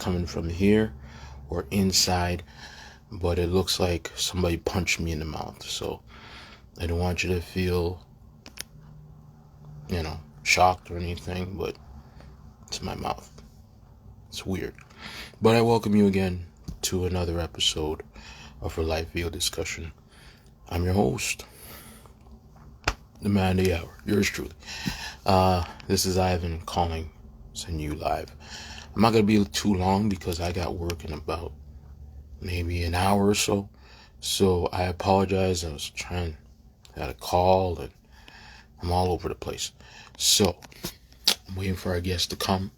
coming from here or inside, but it looks like somebody punched me in the mouth. So I don't want you to feel, shocked or anything, but it's my mouth. It's weird. But I welcome you again to another episode of Her Life Video Discussion. I'm your host, the man of the hour, yours truly. This is Ivan calling, sending you live. I'm not going to be too long because I got work in about maybe an hour or so. So I apologize. I had a call and I'm all over the place. So I'm waiting for our guest to come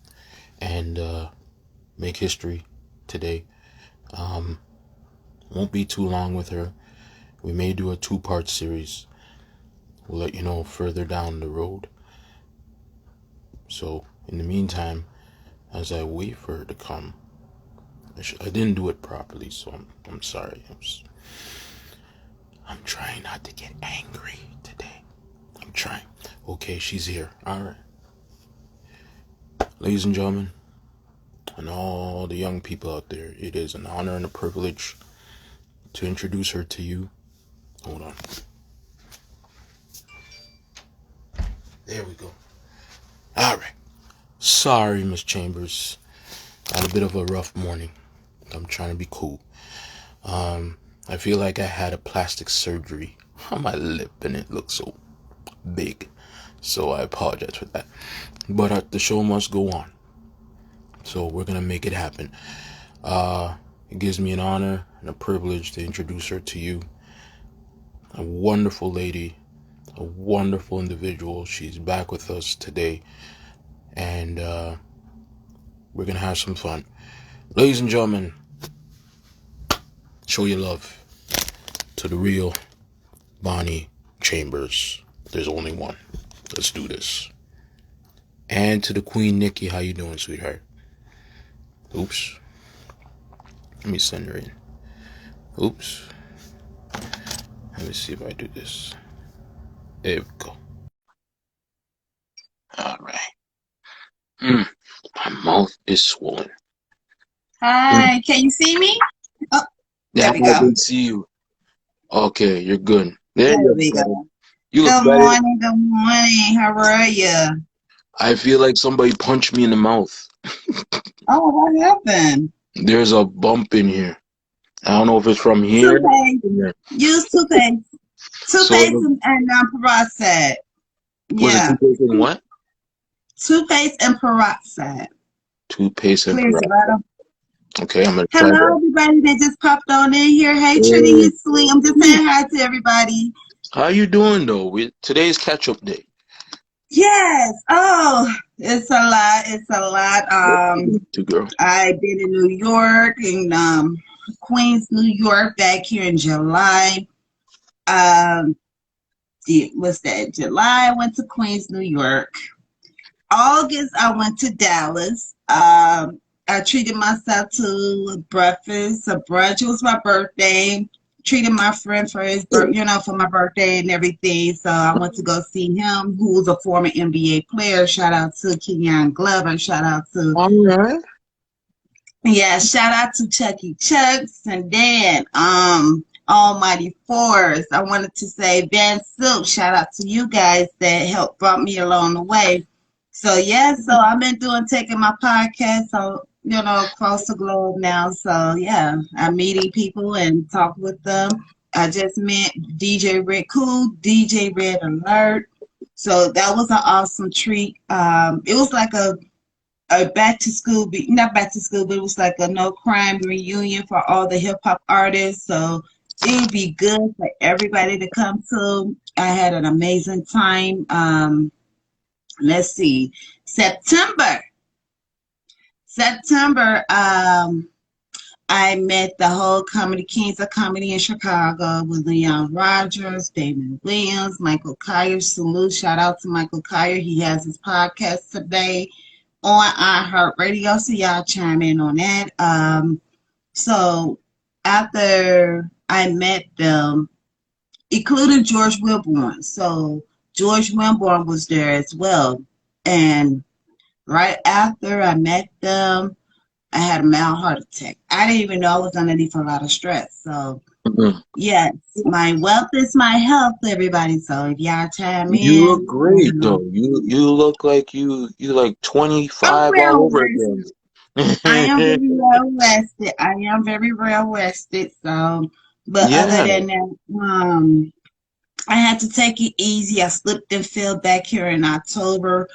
and make history today. Won't be too long with her. We may do a 2-part series. We'll let you know further down the road. So in the meantime, as I wait for her to come, I didn't do it properly, so I'm sorry. I'm trying not to get angry today. I'm trying. Okay, she's here. All right. Ladies and gentlemen, and all the young people out there, it is an honor and a privilege to introduce her to you. Hold on. There we go. All right. Sorry, Miss Chambers. I had a bit of a rough morning. I'm trying to be cool. I feel like I had a plastic surgery on my lip and it looks so big. So I apologize for that. But the show must go on. So we're going to make it happen. It gives me an honor and a privilege to introduce her to you. A wonderful lady, a wonderful individual. She's back with us today. And we're going to have some fun. Ladies and gentlemen, show your love to the real Bonnie Chambers. There's only one. Let's do this. And to the Queen Nikki, how you doing, sweetheart? Oops. Let me send her in. Oops. Let me see if I do this. There we go. All right. My mouth is swollen. Hi, can you see me? Oh, there we I go. can see you. Okay, you're good. There we go. go. You look Good better. morning, good morning. How are you? I feel like somebody punched me in the mouth. Oh, what happened? There's a bump in here. I don't know if it's from here. Toothpaste. Use toothpaste. Toothpaste and peroxide. Was it Yeah. toothpaste and what? Toothpaste and peroxide. Toothpaste and Clears peroxide. it right up. Okay, I'm going to try Hello, that. everybody that just popped on in here. Hey, Trinity, you sweet. I'm just saying hi to everybody. How you doing, though? Today's catch-up day. Yes. Oh, it's a lot. It's a lot. To girl. I've been in New York and Queens, New York, back here in July. What's that? July I went to Queens, New York. August I went to Dallas. I treated myself to a breakfast, a brunch. It was my birthday. Treated my friend for his for my birthday and everything. So I went to go see him, who was a former NBA player. Shout out to Kenyon Glover. Shout out to All right. Yeah, shout out to Chucky Chucks and Dan, Almighty Force. I wanted to say Van Silk, shout out to you guys that helped brought me along the way. So yeah, so I've been taking my podcast across the globe now. So yeah, I'm meeting people and talk with them. I just met DJ Red Cool, DJ Red Alert. So that was an awesome treat. It was like a back to school, not back to school, but it was like a no crime reunion for all the hip hop artists. So it would be good for everybody to come to. I had an amazing time. Let's see, September. I met the whole Comedy Kings of Comedy in Chicago with Leon Rogers, Damon Williams, Michael Kyer. Salute, shout out to Michael Kyer. He has his podcast today on iHeartRadio, so y'all chime in on that. So after I met them, including George Wilborn. So George Wilborn was there as well. And right after I met them, I had a mild heart attack. I didn't even know I was underneath a lot of stress. So Mhm. yes, my wealth is my health, everybody. So if y'all chime You look in, great though. You look like you like I'm 25 all well over rested. again. I am very well rested. I am very well rested. So, but other Yeah. than that, I had to take it easy. I slipped and fell back here in October,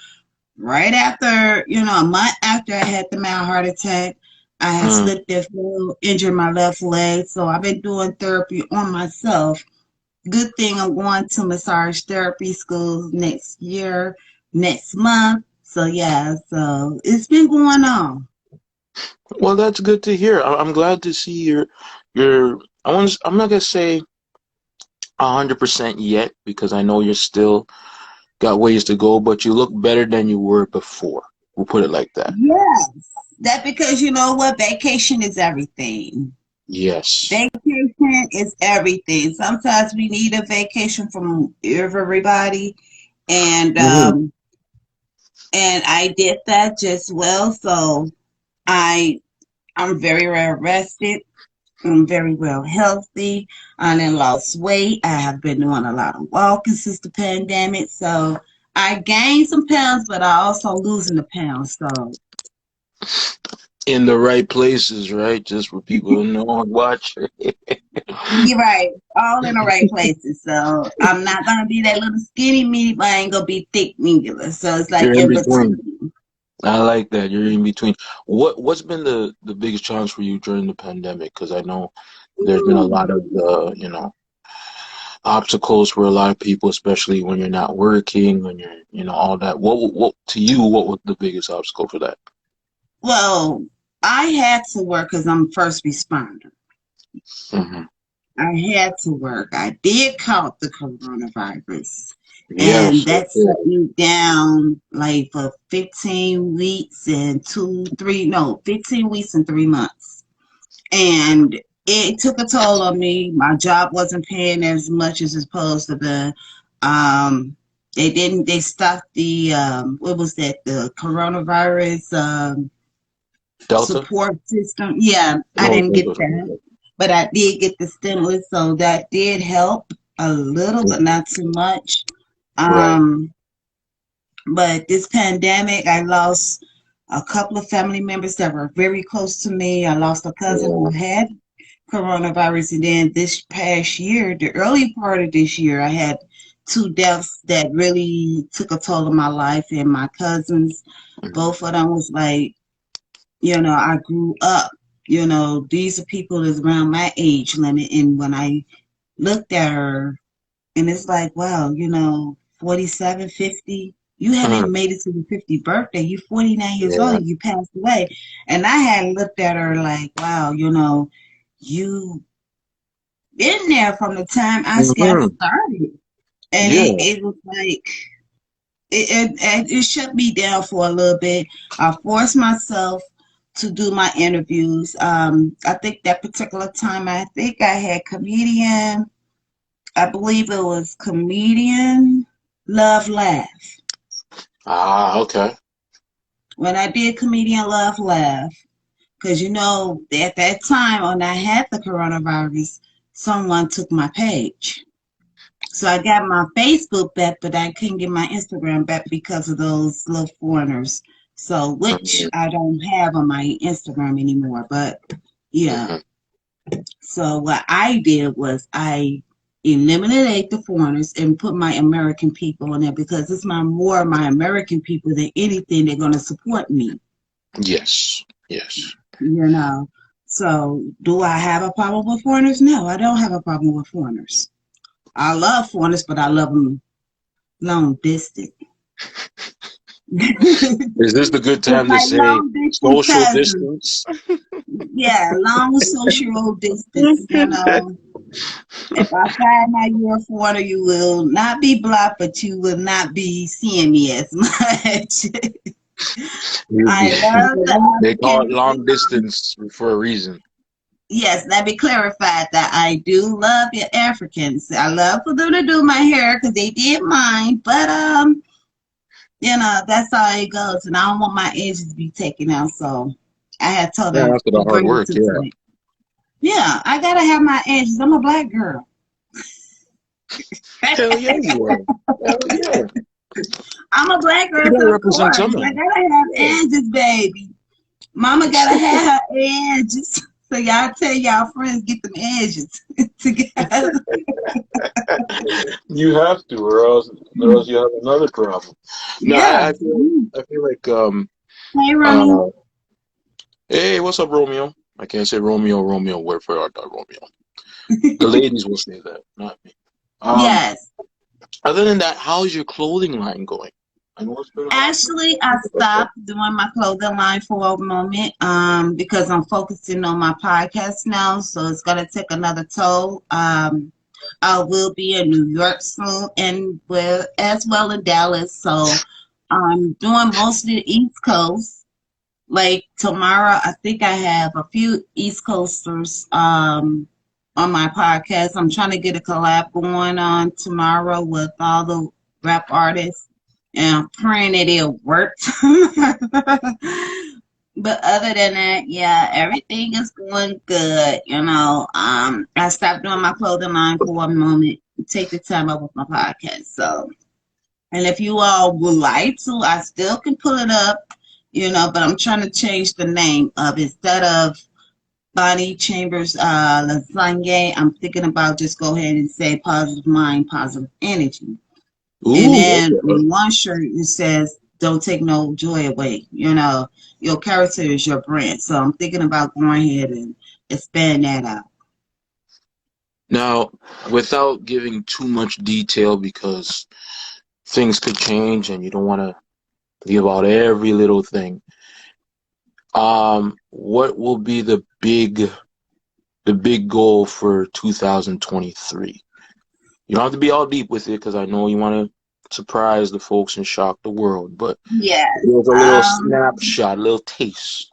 right after, a month after I had the mild heart attack. I had Mm. slipped and fell, injured my left leg. So I've been doing therapy on myself. Good thing I'm going to massage therapy school next month. So yeah, so it's been going on. Well, that's good to hear. I'm glad to see your I'm not gonna say 100% yet because I know you're still got ways to go, but you look better than you were before. We'll put it like that. Yes, that because you know what? Vacation is everything. Yes. Vacation is everything. Sometimes we need a vacation from everybody, and Hmm. um, and I did that just well. So I I'm very well rested. I'm very well healthy. I done lost weight. I have been doing a lot of walking since the pandemic. So I gained some pounds, but I also losing the pounds. So In the right places, right? Just for people to know and watch. you're right, all in the right places. So I'm not gonna be that little skinny meaty, but I ain't gonna be thick neither. So it's like You're in in between. between. I like that. You're in between. What's been the biggest challenge for you during the pandemic? Because I know there's been a lot of obstacles for a lot of people, especially when you're not working, when you're all that. What to you? What was the biggest obstacle for that? Well, I had to work because I'm a first responder. Hmm. I had to work. I did count the coronavirus, and Yes, that set me down like for 15 weeks and 15 weeks and 3 months. And it took a toll on me. My job wasn't paying as much as it's supposed to be. Um, they stopped what was that, the coronavirus Delta. support system. Yeah, I No, didn't get Delta. that, but I did get the stimulus, so that did help a little, but not too much. Right. Um, but this pandemic, I lost a couple of family members that were very close to me. I lost a cousin Yeah. who had coronavirus, and then this past year, the early part of this year, I had two deaths that really took a toll on my life, and my cousins, Mhm. both of them was like, I grew up, these are people that's around my age limit. And when I looked at her, and it's like, wow, 47, 50, you haven't Mhm. even made it to the 50th birthday. You're 49 years old Yeah. and you passed away. And I had looked at her like, wow, you been there from the time I got Hmm. started. And it, Yeah. it was like, it shut me down for a little bit. I forced myself to do my interviews. I think that particular time, I think I had comedian, I believe it was comedian Love Laugh. Ah, okay. When I did comedian Love Laugh, because at that time when I had the coronavirus, someone took my page. So I got my Facebook back, but I couldn't get my Instagram back because of those little foreigners. So, which Mhm. I don't have on my Instagram anymore. But yeah. Mhm. So what I did was I eliminated the foreigners and put my American people in there because it's more of my American people than anything they're gonna support me. Yes. Yes. You know. So do I have a problem with foreigners? No, I don't have a problem with foreigners. I love foreigners, but I love them long distance. Is this the good It's time to like say long distance social cousins. distance? Yeah, long social distance. If I find out you're a foreigner, you will not be blocked, but you will not be seeing me as much. You'll I be. love the They call it Africans. long distance for a reason. Yes, let me clarify that I do love the Africans. I love for them to do my hair because they did mine, but that's how it goes. And I don't want my edges to be taken out, so. I had told Yeah, her after to the hard bring it work, to yeah. me. Yeah, I gotta have my edges. I'm a black girl. Hell yeah, you are. Hell yeah. I'm a black You girl, gotta so of represent course I somebody. gotta have Yeah. edges, baby. Mama gotta have her edges. So y'all tell y'all friends get them edges together. You have to, or else you have another problem. No, Yeah. I feel like Hey, Romeo. uh hey, what's up, Romeo? I can't say Romeo, Romeo, wherefore art thou, Romeo? The ladies will say that, not me. Um, Yes. Other than that, how's your clothing line going? I know it's been a hot minute. Actually, I stopped doing my clothing line for a moment because I'm focusing on my podcast now, so it's gonna take another toll. I will be in New York soon, and as well in Dallas. So I'm doing mostly the East Coast. Like tomorrow, I think I have a few East Coasters on my podcast. I'm trying to get a collab going on tomorrow with all the rap artists, and I'm praying that it'll work. But other than that, yeah, everything is going good. I stopped doing my clothing line for a moment, take the time up with my podcast. So, and if you all would like to, I still can pull it up, but I'm trying to change the name of instead of Bonnie Chambers Lasagna, I'm thinking about just go ahead and say positive mind, positive energy. And Ooh, then okay. on one shirt it says, "Don't take no joy away." Your character is your brand. So I'm thinking about going ahead and expand that out. Now, without giving too much detail because things could change and you don't want to give out every little thing. What will be the big goal for 2023? You don't have to be all deep with it because I know you want to surprise the folks and shock the world, but Yes. there's a little snapshot, a little taste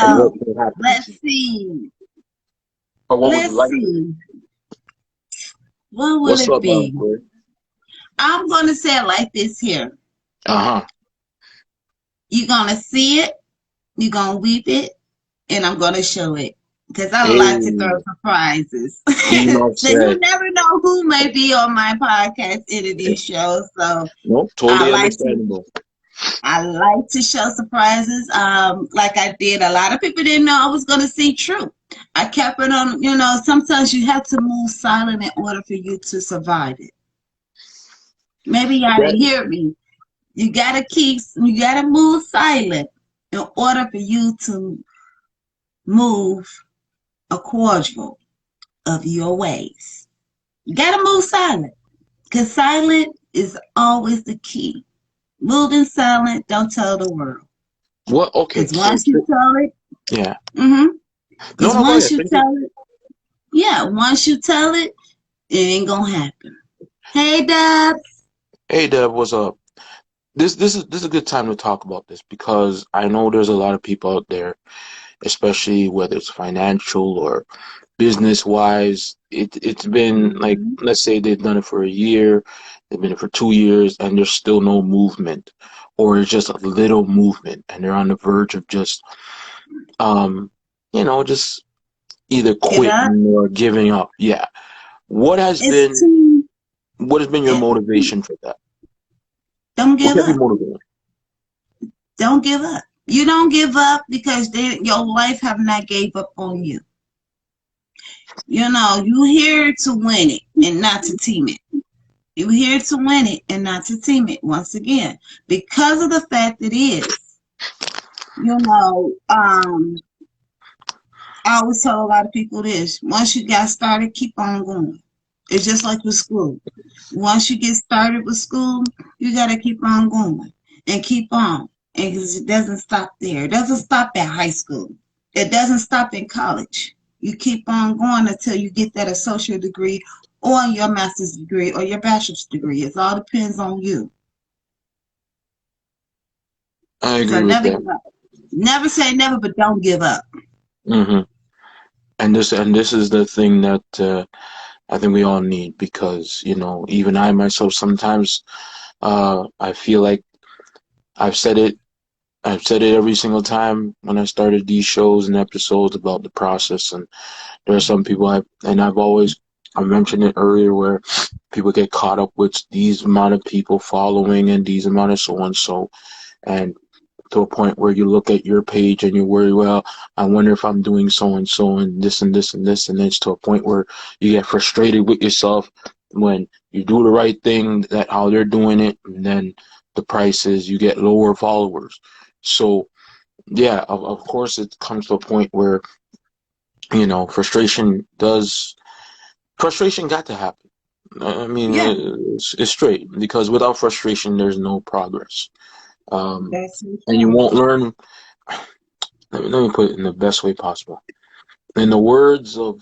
of what Well, can happen this let's year. see. Or what would you Let's like to? see. What will What's it up, be? Corey? I'm going to say it like this here. Uh-huh. You're going to see it, you're going to weep it, and I'm going to show it. Because I Hey, like to throw surprises. enough So you said. never know who may be on my podcast interview show. So Nope, I totally like to understandable. I like to show surprises. Like I did. A lot of people didn't know I was gonna see True. I kept it on, sometimes you have to move silent in order for you to survive it. Maybe y'all That, didn't hear me. You gotta move silent in order for you to move a cordial of your ways. You gotta move silent. Because silent is always the key. Moving silent, don't tell the world. what? Okay, Because once you tell it, yeah. mm-hmm. No, Because no, go once ahead. you Finish it. tell it, yeah, once you tell it, it ain't gonna happen. Hey, Dad. Hey, Deb, what's up? This is a good time to talk about this because I know there's a lot of people out there, especially whether it's financial or business wise. It's been like, Mm-hmm. let's say they've done it for a year, they've been it for 2 years, and there's still no movement, or it's just a little movement, and they're on the verge of just um, just either Give up. quitting or giving up. Yeah. What has It's been too. what has been your motivation for that? Don't What give kept you up. motivated? Don't give up. You don't give up because your life have not gave up on you. You here to win it and not to team it. You're here to win it and not to team it once again. Because of the fact it is, you know, um, I always tell a lot of people this. Once you got started, keep on going. It's just like with school. Once you get started with school, you got to keep on going and keep on. And 'cause it doesn't stop there. It doesn't stop at high school. It doesn't stop in college. You keep on going until you get that associate degree or your master's degree or your bachelor's degree. It all depends on you. I So agree with never that. give up. Never say never, but don't give up. hmm And this is the thing that I think we all need because, even I myself sometimes I feel like I've said it I've said it every single time when I started these shows and episodes about the process, and there are some people I mentioned it earlier where people get caught up with these amount of people following and these amount of so and so, and to a point where you look at your page and you worry, well, I wonder if I'm doing so and so and this and this and this, and then it's to a point where you get frustrated with yourself when you do the right thing, that how they're doing it, and then the price is you get lower followers. So yeah, of course it comes to a point where, frustration got to happen. I mean, Yeah, it's straight because without frustration, there's no progress. Um, that's so and you true. won't learn. Let me put it in the best way possible. In the words of,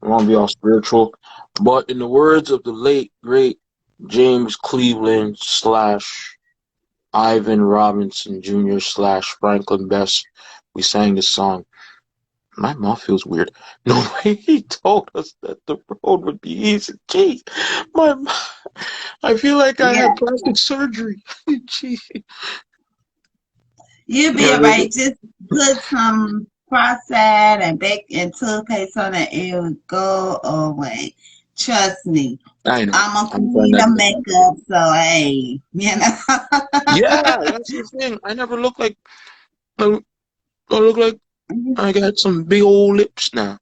I want to be all spiritual, but in the words of the late, great James Cleveland slash Ivan Robinson Jr. slash Franklin Best, we sang this song. My mouth feels weird. No way he told us that the road would be easy. Jeez, I feel like I Yeah, had plastic surgery. Jeez. you'll be Yeah, alright. Just put some processed and baking toothpaste on it, it will go away. Trust me. I know. I'm a I'm trying queen not of to get that. makeup, so hey, you Yeah, that's the thing. I never look like I look like know. I got some big old lips now.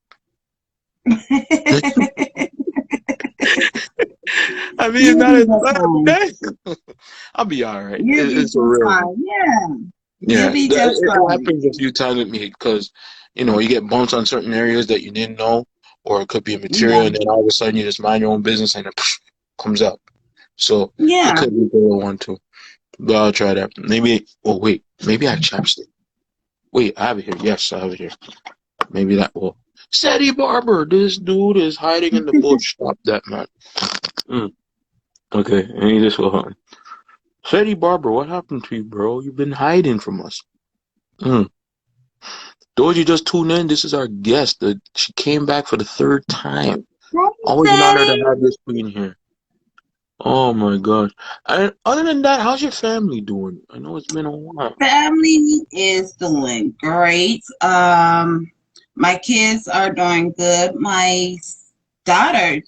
I mean, it's You'll not be as just bad, fine. okay? I'll be all right. You'll be It's a just real. fine. Yeah, you'll Yeah, be just it fine. happens a few times with me because, you get bumps on certain areas that you didn't know, or it could be a material, Yeah, and then all of a sudden you just mind your own business and it comes out. So it yeah. could be the one too. But I'll try that. Maybe. Oh wait, maybe I have chapstick. Wait, I have it here. Yes, I have it here. Maybe that will. Sadie Barber, this dude is hiding in the bush. Stop that, man. Mm, okay, I need this one. Sadie Barber, what happened to you, bro? You've been hiding from us. Mm. Those you just tuned in, this is our guest. She came back for the third time. Hey, Always an honor to Teddy. have this queen here. Oh my gosh. And other than that, how's your family doing? I know it's been a while. Family is doing great. My kids are doing good. My daughter,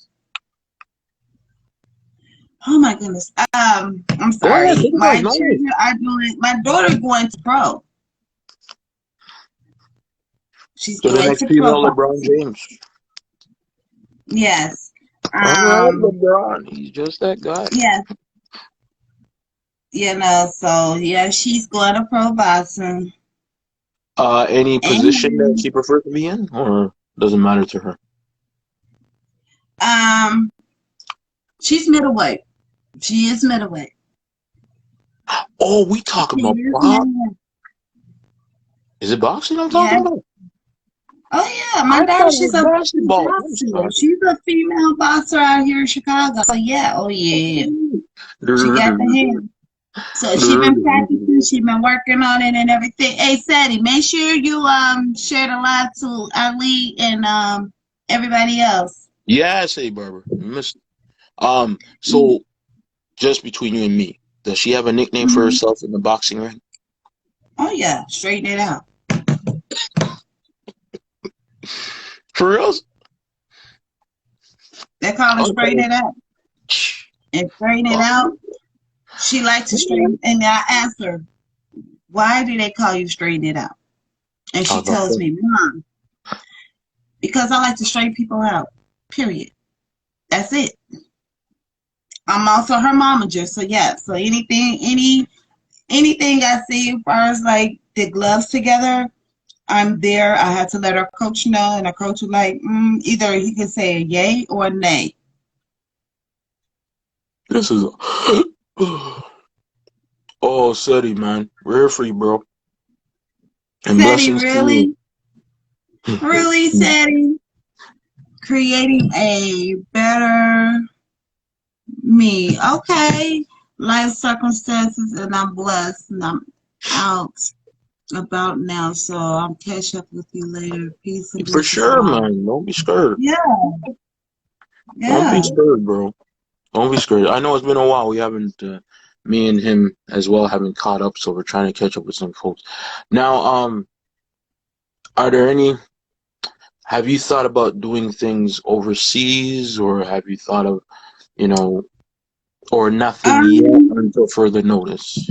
oh my goodness. I'm Go ahead, sorry. take your time. My No worries. children are doing. My daughter going to pro. She's So the going next to pro female LeBron boxing. James. Yes. All right, Um. LeBron. He's just that guy. Yes. So yeah, she's going to pro boxing, Any position that and she prefers to be in, or doesn't matter to her? um, she's middleweight. She is middleweight. Oh, we talk She about is box. middleweight. Is it boxing I'm talking Yes. about? Oh yeah, my I daughter, thought it she's was a basketball. I'm boxer. sorry. She's a female boxer out here in Chicago. So yeah, oh yeah, she got the hair. So she been practicing, she been working on it and everything. Hey Sadie, make sure you share the live to Ali and everybody else. Yeah, say Barber. Miss. So just between you and me, does she have a nickname for Mhm. herself in the boxing ring? Oh yeah, straighten it out. For real? They call it straighten Okay. it out. And straighten it Oh, out. She likes to straighten and I asked her, why do they call you straighten it out? And I she was about to tells say. me, Mom, because I like to straighten people out. Period. That's it. I'm also her momager, so yeah. So anything I see as far as like the gloves together, I'm there. I had to let our coach know, and our coach was like, either he could say a yay or a nay. This is. Oh, Seti, man. We're here for you, bro. And Said he blessings to you. really, really said he creating a better me. Okay, life circumstances, and I'm blessed, and I'm out about now. So I'll catch up with you later. Peace and For blessings to sure, all. man. Don't be scared. Yeah, Don't be yeah. scared, bro. Don't be scared. I know it's been a while. We haven't me and him as well haven't caught up, so we're trying to catch up with some folks. Now, are there any? Have you thought about doing things overseas, or have you thought of, you know, or nothing yet Um, until further notice?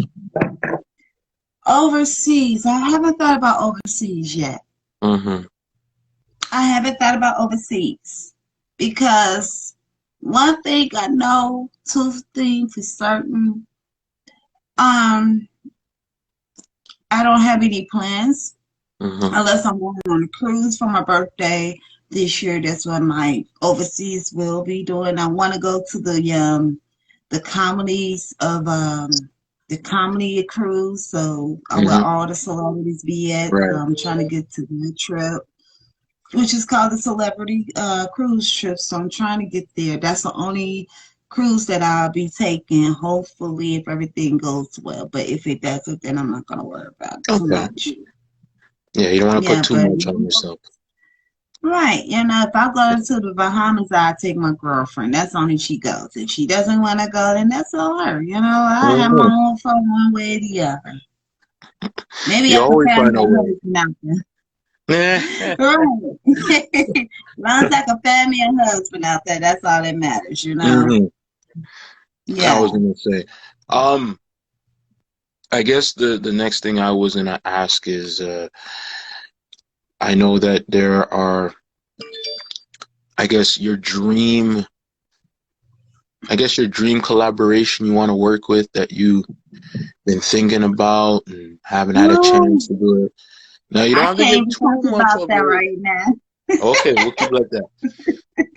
Overseas, I haven't thought about overseas yet. Mm-hmm. I haven't thought about overseas because one thing I know, two things for certain. Um, I don't have any plans Mm-hmm. unless I'm going on a cruise for my birthday this year. That's what my overseas will be doing. I want to go to the comedies of the comedy cruise. So where Mm-hmm. all the celebrities be at. Right. I'm trying to get to the trip, which is called the Celebrity Cruise Trip. So I'm trying to get there. That's the only cruise that I'll be taking. Hopefully, if everything goes well. But if it doesn't, then I'm not gonna worry about it too Okay. much. Yeah, you don't want to put Yeah, too but much on yourself. right, if I go to the Bahamas, I'll take my girlfriend. That's only she goes. If she doesn't want to go, then that's all her. I have my Mm-hmm. own phone one way or the other. Maybe You I can always find find me a a way. husband out there. Yeah. Right. As long as I can find me a husband out there, that's all that matters. Mm-hmm. I was Yeah. gonna say, um, I guess the next thing I was gonna ask is, I know that there are, I guess your dream collaboration you want to work with that you've been thinking about and haven't had a Ooh, chance to do it. Now you don't I have to can't give even too talk much about of that it. right now. Okay, we'll keep it like that.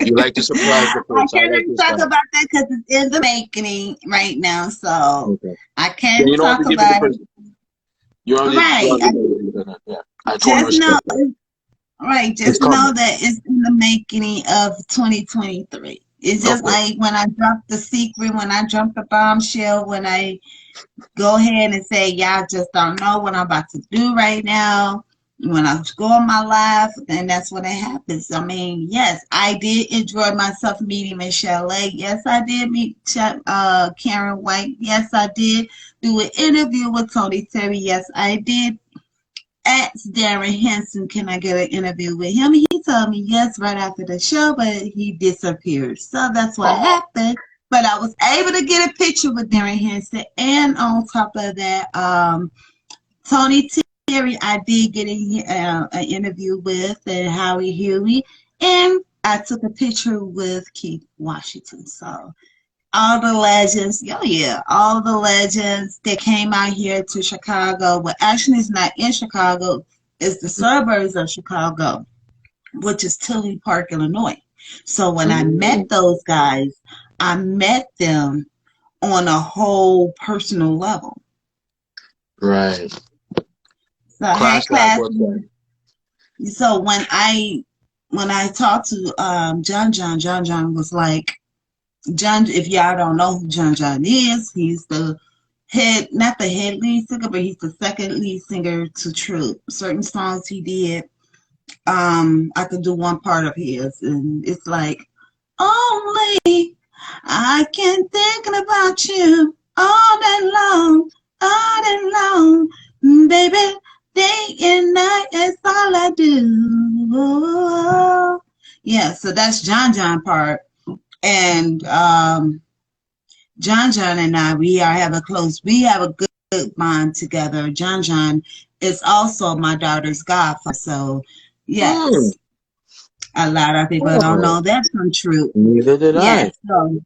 You like to surprise the I folks. I can't like even your talk style. about that because it's in the making right now. So Okay. I Then can't you don't have to talk give me the about it. person. You Right. don't have to give me the Yeah. I totally Just know, respect that. right. It's Just know coming. that it's in the making of 2023. It's just Okay. like when I dropped the secret, when I dropped the bombshell, when I go ahead and say, y'all just don't know what I'm about to do right now. When I go on my live, then that's when it happens. I mean, yes, I did enjoy myself meeting Michelle Lake. Yes, I did meet Karen White. Yes, I did do an interview with Tony Terry. Yes, I did ask Darren Henson, can I get an interview with him? He told me yes right after the show, but he disappeared. So that's what Oh. happened. But I was able to get a picture with Darren Henson. And on top of that, Tony Terry, I did get an interview with, and Howie Huey. And I took a picture with Keith Washington. So all the legends, oh yeah, all the legends that came out here to Chicago. Well, actually, it's not in Chicago, it's the suburbs of Chicago, which is Tinley Park, Illinois. So when I met Mm, those guys, I met them on a whole personal level. right. So hey, Class act, class. what's that? So when I talked to John was like, John, if y'all don't know who John is, he's the head, not the head lead singer, but he's the second lead singer to Troop. Certain songs he did, I could do one part of his, and it's like, only I can thinking about you all day long, baby, day and night, that's all I do. Oh, yeah, so that's John part, and John and I, we have a good bond together. John is also my daughter's godfather. So, Hmm. yes, a lot of people don't Oh, know that's untrue. neither did I. Yes, so,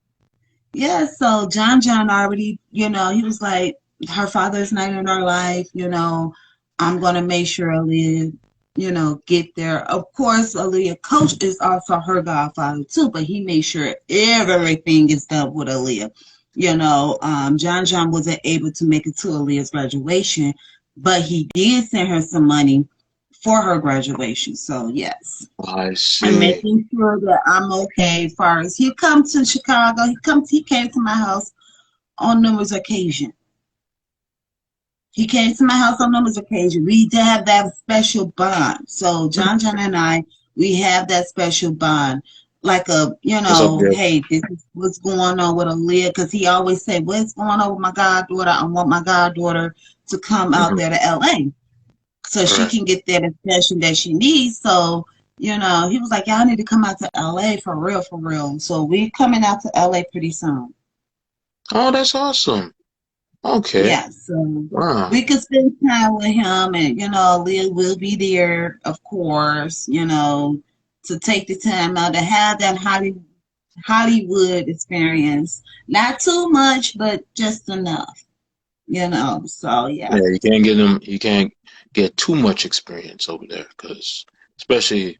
yes, so John already, he was like, her father's not in our life, I'm going to make sure Aaliyah, get there. Of course, Aaliyah coach is also her godfather too, but he made sure everything is done with Aaliyah. John wasn't able to make it to Aaliyah's graduation, but he did send her some money for her graduation. So yes, I and see. making sure that I'm okay. As far as he come to Chicago, he came to my house on numerous occasions. He came to my house on numerous occasions. We did have that special bond. So John and I, we have that special bond. like a, What's up, Jeff? hey, this is what's going on with Aaliyah, because he always say, what's going on with my goddaughter? I want my goddaughter to come out Mhm. there to LA so she Correct. can get that attention that she needs. So, he was like, y'all need to come out to LA for real, for real. So we coming out to LA pretty soon. Oh, that's awesome. Okay. Yeah, so Wow. we could spend time with him, and Leah will be there, of course, to take the time out to have that Hollywood experience. Not too much, but just enough, So yeah. Yeah, you can't get them. You can't get too much experience over there because, especially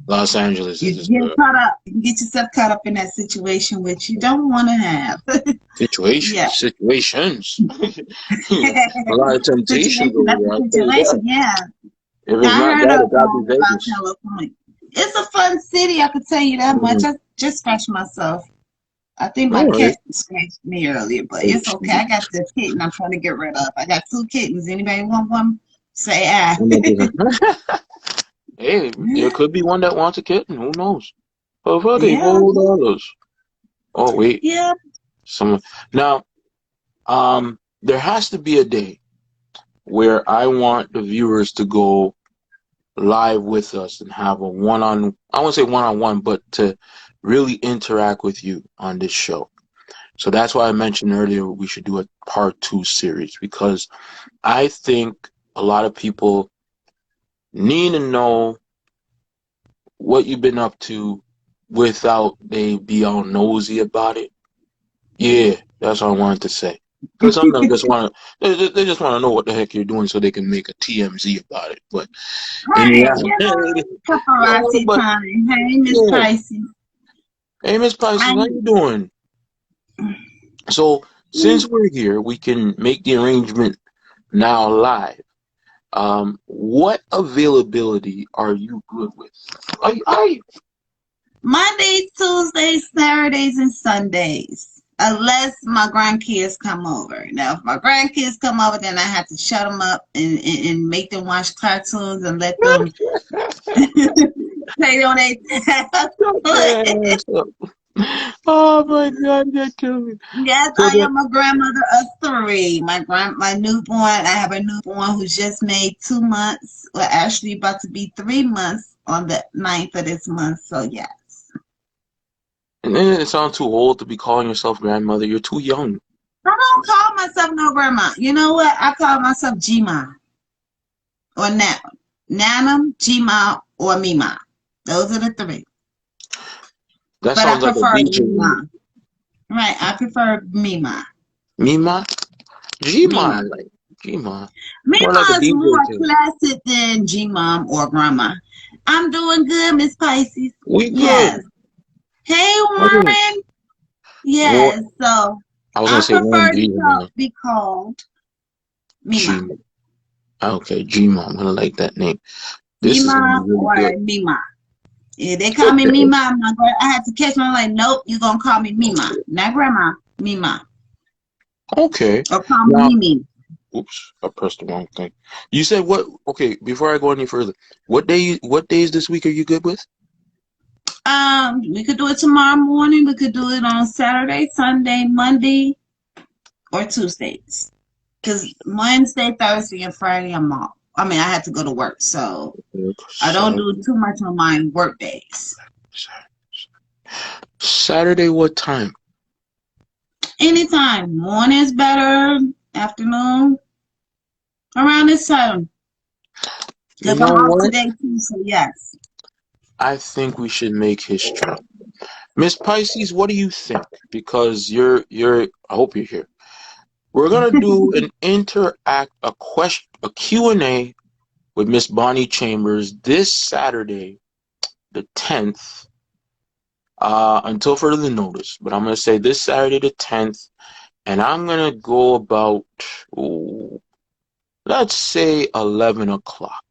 Los Angeles You is get caught up, you get yourself caught up in that situation which you don't want to have. Yeah. situations. A lot of temptations Situation, over that's there. a I'll tell you that. situation, yeah. If it's I not heard that, it gotta be about Vegas. California. It's a fun city, I could tell you that much. Mm. I just scratched myself. I think my All right. cat scratched me earlier, but Oh, it's okay. I got this kitten I'm trying to get rid of. I got two kittens. Anybody want one? Say ah. Hey, there could be one that wants a kitten. Who knows? Oh, fuck it, Yeah, $4. Oh wait, yeah. some now. There has to be a day where I want the viewers to go live with us and have a one-on, I won't say one-on-one, but to really interact with you on this show. So that's why I mentioned earlier we should do a part 2 series because I think a lot of people need to know what you've been up to without they be all nosy about it. Yeah, that's what I wanted to say. Because some of them just want to, they just want to know what the heck you're doing so they can make a TMZ about it. But in Right, reality, yeah, paparazzi but time. Hey, Miss yeah. Pricey. Hey, Miss Pisces, I how you doing? So since we're here, we can make the arrangement now live. What availability are you good with? Are you? Mondays, Tuesdays, Saturdays, and Sundays. Unless my grandkids come over. Now, if my grandkids come over, then I have to shut them up and make them watch cartoons and let them play on their tablet. Oh my God, that killed me. Yes, So I the am a grandmother of three. My newborn, I have a newborn who just made 2 months. Well, actually about to be 3 months on the 9th of this month. So yes. and then it sounds too old to be calling yourself grandmother. You're too young. I don't call myself no grandma. You know what? I call myself G-Ma or Nana. Nana, G-Ma, or Mima. Those are the three. That But I sounds like a prefer DJ name. Mima. Right, I prefer Mima. Mima? G-Man, Mima. like G-Man. More like a Mima is DJ more too. classic than G-Mom or Grandma. I'm doing good, Miss Pisces. We Yes. good. Hey, I think Warren. what Yes. So I was gonna I say prefer OMG, to man. be called Mima. G. Okay, G-Man. I'm gonna like that name. This is gonna be Mima really or good. Mima. Yeah, they call me Okay. Mima. I had to catch my like, nope, you're gonna call me Mima, Okay. not grandma, Mima. Okay. Or call me Now, Mimi. oops, I pressed the wrong thing. You said what? Okay, before I go any further, what days this week are you good with? We could do it tomorrow morning. We could do it on Saturday, Sunday, Monday, or Tuesdays. Because Wednesday, Thursday, and Friday I'm off. I mean, I had to go to work, so I don't do Saturday. too much on my work days. Saturday, what time? Anytime. Morning's better, afternoon, around this time. You Because I'm know off what? today too, so yes. I think we should make history. Miss Pisces, what do you think? Because you're I hope you're here. We're gonna do an a Q&A with Miss Bonnie Chambers this Saturday, the 10th, until further notice. But I'm gonna say this Saturday the 10th, and I'm gonna go about let's say 11 o'clock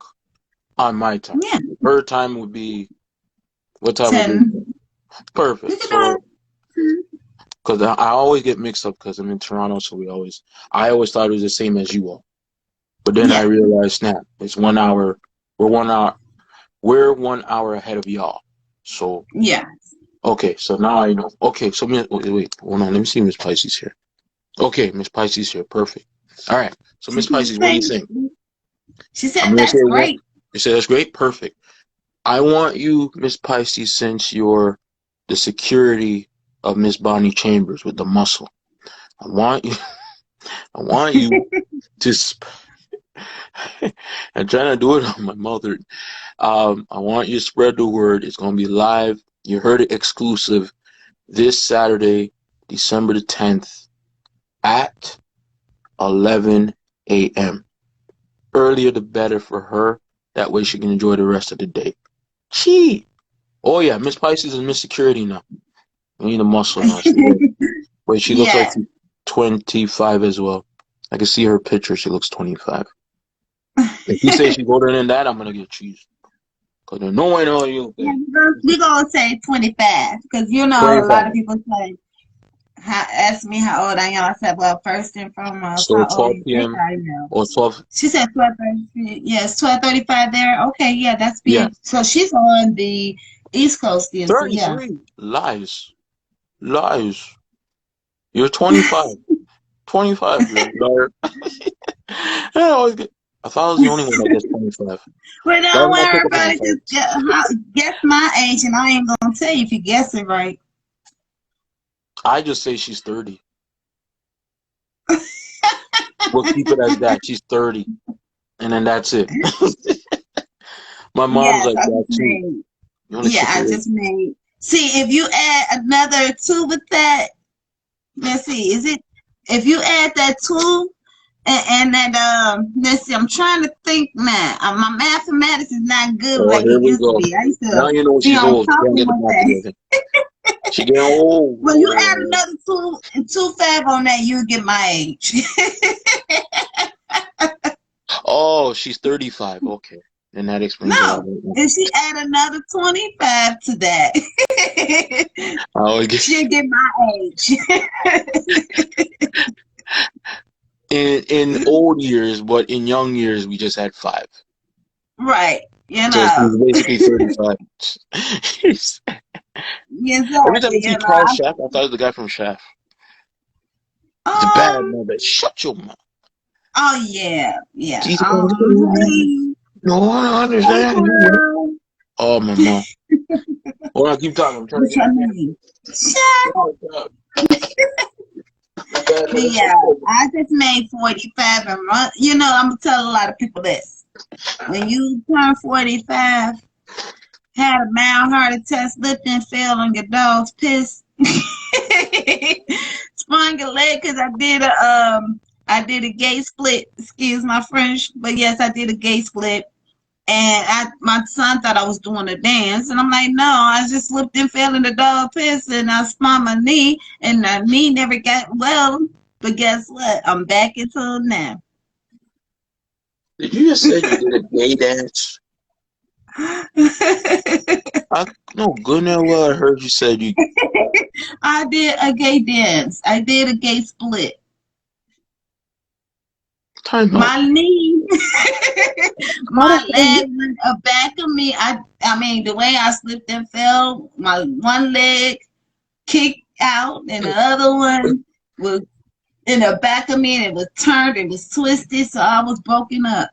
on my time. Yeah, Her time would be what time would be 10. We perfect. could do So it. because I always get mixed up because I'm in Toronto, so I always thought it was the same as you all. But then I Yeah, realized, snap, it's 1 hour. We're 1 hour. We're 1 hour ahead of y'all. So yeah. Okay, so now I know. Okay, so wait, hold on. Let me see Miss Pisces here. Okay, Miss Pisces here. Perfect. All right. So She Miss said, Pisces, what do you thank think? you. She I'm said, gonna say that's it again. great. You said that's great. Perfect. I want you, Miss Pisces, since you're the security of Miss Bonnie Chambers with the muscle. I want you. I want you to. I'm trying to do it on my mother. I want you to spread the word. It's gonna be live. You heard it exclusive this Saturday, December the 10th at 11 a.m. Earlier the better for her. That way she can enjoy the rest of the day. Gee. Oh yeah, Miss Pisces is Miss Security now. We need a muscle now. Wait, she looks like Yeah. she's 25 as well. I can see her picture. She looks 25. If you say she's older than that, I'm gonna get cheese. Cause there's no way no you Yeah, okay. we're gonna say 25 because you know a 25. lot of people say, ask me how old I am. I said, well, first and foremost, So how old do 12 you think p.m. I am? or 12. She said 12:30. Yes, 12:35 there. Okay, yeah, that's Yeah, being so she's on the East Coast then. So yeah. 33. Lies. Lies. You're 25. 25. You're a liar. I always get. I thought I was the only one that gets 25. Well, Why don't did I worry pick up about on it. five? Just guess my age, and I ain't gonna tell you if you guess it right. I just say she's 30. We'll keep it as that. She's 30. And then that's it. My mom's Yes, like I that just too. made. You want to Yeah, keep I it. just made. See, if you add another two with that, let's see, is it? If you add that two and that let's see, I'm trying to think now. My mathematics is not good Oh, like here it we used to go. be. I used Now to you know be she's on old. She top of can't get the one math thing. together. She getting old. When you add Oh, another two fab on that, you get my age. oh, she's 35. Okay. And that explains a lot No, right now. if she add another 25 to that, Oh, she'll get my age. in old years, but in young years, we just had 5. Right, So she's basically 35. Every time exactly, I see Carl Shaft, I thought it was the guy from Shaft. He's a bad Um, mother. Shut your mouth. oh yeah, yeah. Jesus, no one Hey, understands you. Carl. Oh, my mom. Hold on, keep talking. I'm trying to What's get your her. name? Shut. Oh, God. Bad But mother. yeah, I just made 45 and run. You know, I'm gonna tell a lot of people this. When you turn 45, had a mild heart attack, slipped and fell on your dog's piss. Sprung your leg because I did a gay split. Excuse my French, but yes, I did a gay split. And my son thought I was doing a dance, and I'm like, no, I just slipped and fell in the dog piss, and I spun my knee, and the knee never got well. But guess what? I'm back into it now. Did you just say you did a gay dance? I no good and well. I heard you said you I did a gay dance. I did a gay split. time out. My knee, How the my hell you? leg went back of me. I mean, the way I slipped and fell, my one leg kicked out, and the other one was in the back of me, and it was turned, it was twisted, so I was broken up.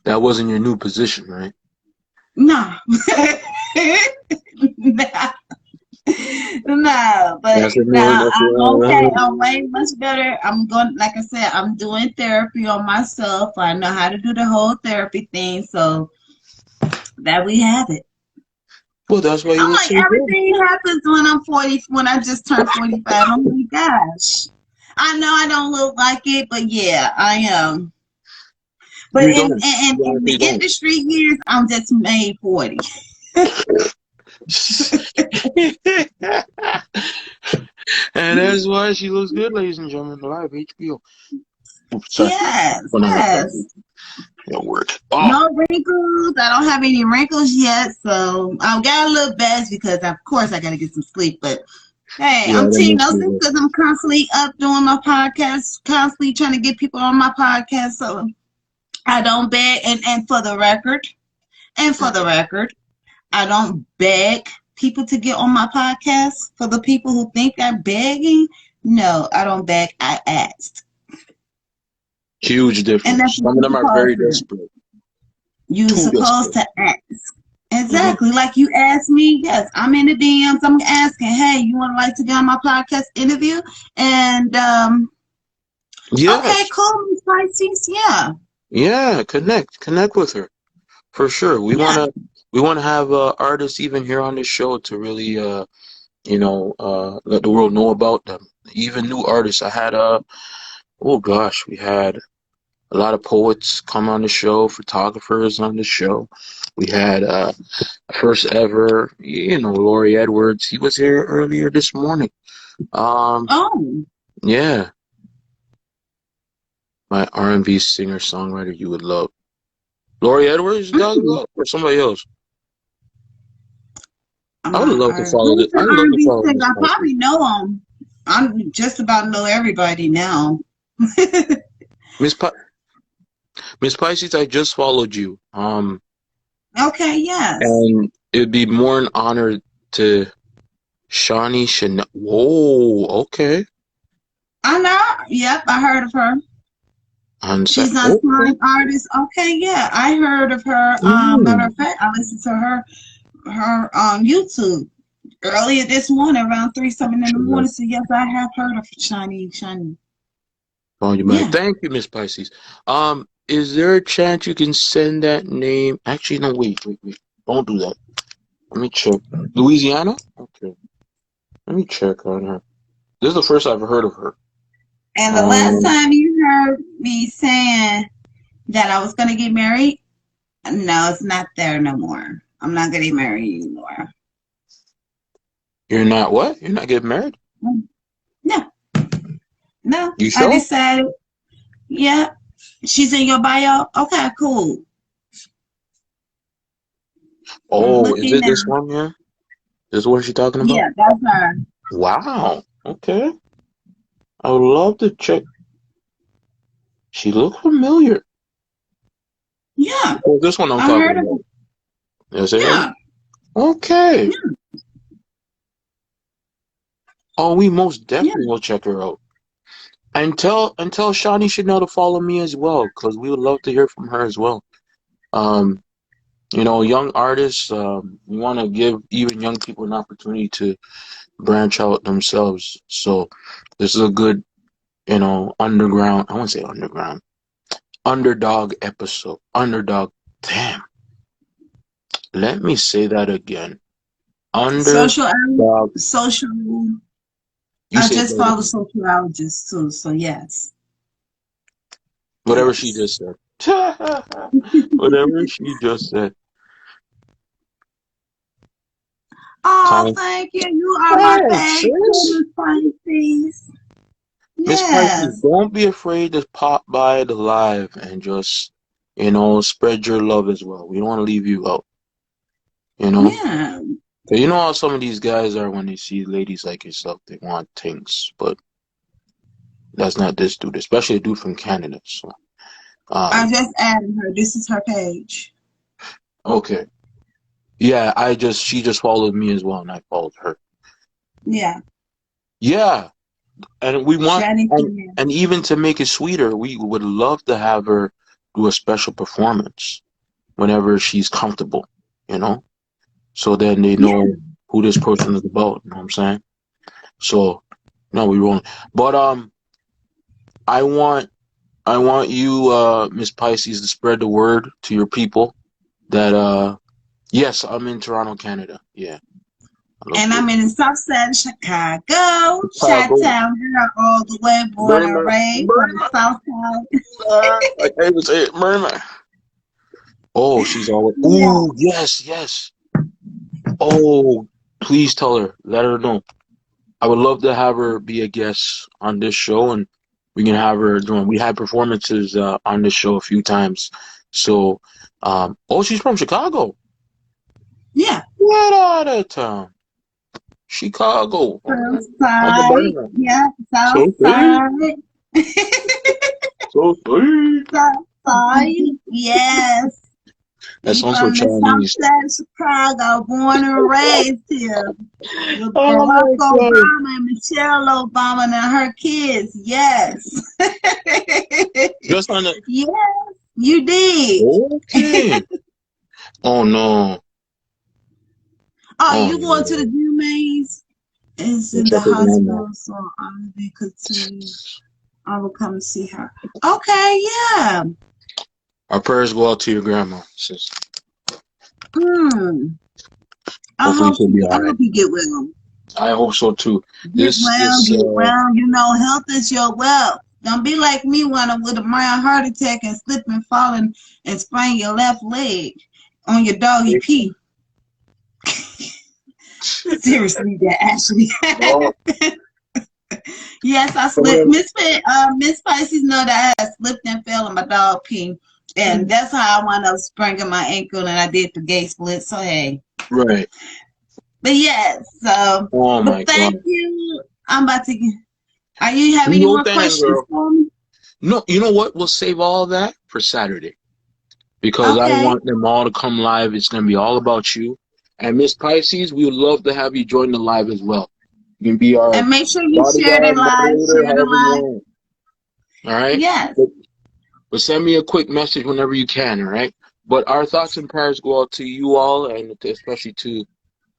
That wasn't your new position, right? No. No. No, but That's a new one. now That's I'm okay. one. I'm way much better. I'm going, like I said, I'm doing therapy on myself. I know how to do the whole therapy thing, so that we have it. Well, that's why you I'm look like, so good. everything happens when I'm 40, when I just turned 45. I'm like, gosh. I know I don't look like it, but yeah, I am. But You don't. You in the honestly don't. industry years, I'm just made 40. And that's why she looks good, ladies and gentlemen. Live HBO. Oops, sorry. Yes, Put on my yes. phone. It'll work. Oh, No wrinkles. I don't have any wrinkles yet, so I've got a little best because, of course, I got to get some sleep. But hey, yeah, I'm that Team makes Nosy me. because I'm constantly up doing my podcast, constantly trying to get people on my podcast. So I don't beg. And for the record, I don't beg. people to get on my podcast. For the people who think I'm begging, no, I don't beg. I ask. Huge And difference. that's what Some of you're them are supposed very to do. desperate. You're Too supposed desperate. to ask. Hmm. Exactly. Like you asked me, yes, I'm in the DMs. I'm asking, hey, you want to like to be on my podcast interview? And okay, Yes. cool, Miss Pisces. Yeah. Yeah. Connect with her for sure. Yeah. We wanna have artists even here on this show to really let the world know about them. Even new artists. I had oh gosh, we had a lot of poets come on the show, photographers on the show. We had first ever, Laurie Edwards. He was here earlier this morning. Um, Oh. yeah, my R&B singer songwriter you would love. Laurie Edwards, you talking Mm. about, or somebody else? I would My love to R. follow Who's this. an I would love to R&B follow singer? Miss I Pisces. probably know him. I'm just about know everybody now. Miss Pi Miss Pisces, I just followed you. Okay, yes. And it'd be more an honor to Shawnee Chanel. Whoa, okay. I know. Yep, I heard of her. On set. She's on Okay. Slime Artist. Okay, yeah, I heard of her. Matter Mm. of fact, I listened to her on YouTube earlier this morning, around 3 something in the Sure. morning. So yes, I have heard of Shiny. Oh, you might. Yeah. Thank you, Miss Pisces. Is there a chance you can send that name? Actually, no, wait. Don't do that. Let me check. Louisiana? Okay. Let me check on her. This is the first I've heard of her. And the last Um, time you heard me saying that I was gonna get married, no, it's not there no more. I'm not getting married anymore. you're not what? You're not getting married? No, no. You I sure? decided, yeah, she's in your bio. Okay, cool. I'm Oh, is looking it now. this one here? This is what she's talking about? Yeah, that's her. Wow. Okay. I would love to check. She looked familiar. Yeah, Oh, this one I'm I talking heard of about. it. Is it her? Yeah, Okay. yeah, Oh, we most yeah. definitely will check her out. And tell Shawnee Chanel to follow me as well, because we would love to hear from her as well. Um, young artists, we want to give even young people an opportunity to branch out themselves. So this is a good, underground, I wouldn't say underground, underdog episode. Underdog. Damn. Let me say that again. Social, Underdog. social. You I say it just better follow than me. sociologists too. So yes, Whatever she yes. just said. Whatever she just said. Oh, Time. thank you. You are my Hey, sis. favorite Pisces. Miss Pisces, Yes. don't be afraid to pop by the live and just, spread your love as well. We don't want to leave you out, you know? Yeah. 'Cause you know how some of these guys are when they see ladies like yourself, they want things, but that's not this dude, especially a dude from Canada. So, I um, just added her. This is her page. okay. Yeah, she just followed me as well, and I followed her. Yeah. Yeah, and we want, Shani and, Female. and even to make it sweeter, we would love to have her do a special performance whenever she's comfortable, you know? So then they Yeah. know who this person is about, you know what I'm saying? So, no, we won't. But, I want, I want you, Miss Pisces, to spread the word to your people that, yes, I'm in Toronto, Canada. Yeah, I love And to. I'm in the south side of Chicago. Chicago, Chi-town girl all the way, born and Burma, raised on the Burma, south side. I can't even say it, Burma. Oh, she's all, Yeah. ooh, yes. Oh, please tell her, let her know. I would love to have her be a guest on this show, and we can have her doing. We had performances on this show a few times. So, oh, she's from Chicago. Yeah. Get out of town, Chicago. South On the side. burner. Yeah. South So sweet, side. so sweet. South side. Yes. That's You also from the south Chinese. side of Chicago, born and raised here. With Oh Barack my God. Obama and Michelle Obama and her kids. Yes. Just on the. Yes, you did. Okay. Oh no. Oh, Oh you going to the no. Jumaze? Is in the Check it out. hospital, so I will be continue. I will come see her. Okay, yeah. Our prayers go out to your grandma, sis. Hmm. Hopefully she'll be I all right. hope you get well. I hope so too. Get This well, this get well. You know, health is your wealth. Don't be like me when with a mild heart attack and slip and fall and sprain your left leg on your doggy pee. Seriously, that actually. oh, Yes, I slipped. Miss Pisces know that I slipped and fell on my dog pee. And that's how I wound up spraining my ankle and I did the gate split. So hey. right. But yes, so Oh my but thank God. you. I'm about to are you have any No more thing, questions girl. for me? No, you know what? We'll save all that for Saturday because I Okay. want them all to come live. It's gonna be all about you. And Miss Pisces, we would love to have you join the live as well. You can be our And make sure you share the bodyguard, live, moderator, share the however you live. want. All right. Yes. But send me a quick message whenever you can. All right. But our thoughts and prayers go out to you all, and especially to